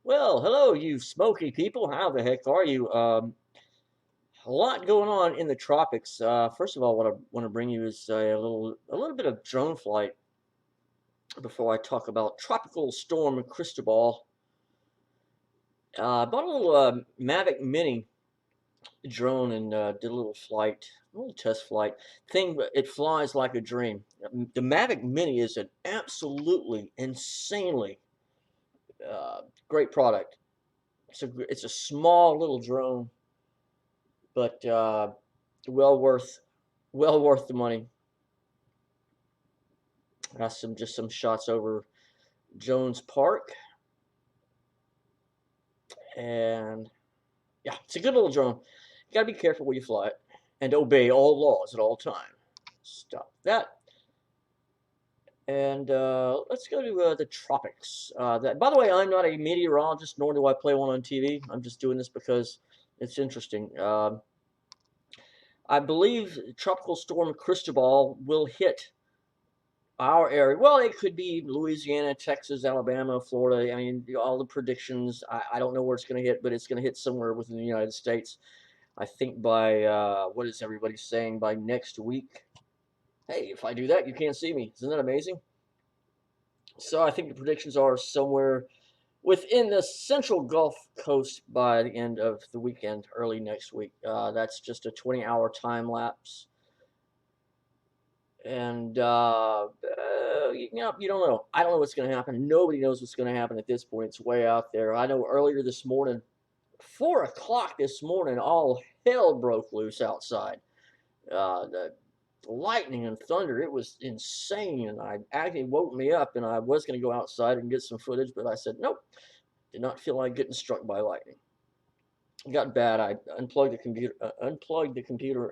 Well, hello, you smoky people. How the heck are you? A lot going on in the tropics. First of all, what I want to bring you is a little bit of drone flight before I talk about Tropical Storm Cristobal. I bought a little Mavic Mini drone and did a little test flight thing. But it flies like a dream. The Mavic Mini is an absolutely insanely great product. It's a small little drone, but well worth well worth the money. Got some shots over Jones Park, and yeah, it's a good little drone. You gotta be careful when you fly it, and obey all laws at all time. Stop that. And let's go to the tropics. By the way, I'm not a meteorologist, nor do I play one on TV. I'm just doing this because it's interesting. I believe Tropical Storm Cristobal will hit our area. Well, it could be Louisiana, Texas, Alabama, Florida. I mean, all the predictions. I don't know where it's going to hit, but it's going to hit somewhere within the United States. I think by what is everybody saying, by next week. Hey, if I do that, you can't see me. Isn't that amazing? So I think the predictions are somewhere within the central Gulf Coast by the end of the weekend, early next week. That's just a 20-hour time lapse. And you don't know. I don't know what's going to happen. Nobody knows what's going to happen at this point. It's way out there. I know earlier this morning, 4 o'clock this morning, all hell broke loose outside. The lightning and thunder, it was insane. And I actually woke me up, and I was going to go outside and get some footage, but I said, nope, did not feel like getting struck by lightning. It got bad. I unplugged the computer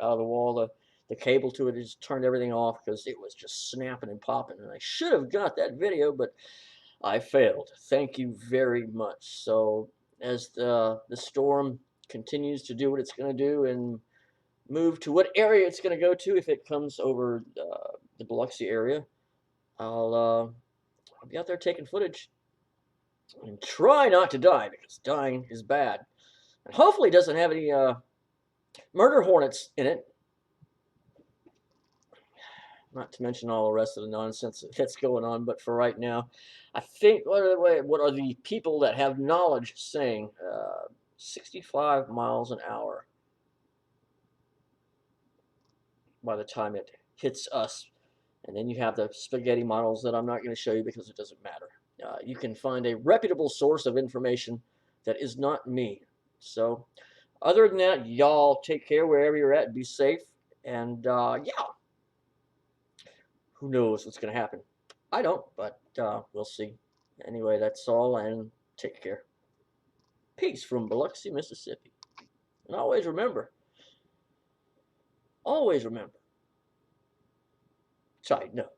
out of the wall. The cable to it just turned everything off because it was just snapping and popping. And I should have got that video, but I failed. Thank you very much. So as the storm continues to do what it's going to do and move to what area it's going to go to, if it comes over the Biloxi area, I'll be out there taking footage and try not to die because dying is bad. And hopefully it doesn't have any murder hornets in it. Not to mention all the rest of the nonsense that's going on. But for right now, I think what are the people that have knowledge saying? 65 miles an hour by the time it hits us. And then you have the spaghetti models that I'm not going to show you because it doesn't matter. You can find a reputable source of information that is not me. So, other than that, y'all take care wherever you're at. Be safe. And yeah, who knows what's going to happen? I don't, but we'll see. Anyway, that's all, and take care. Peace from Biloxi, Mississippi. And always remember, tighten up.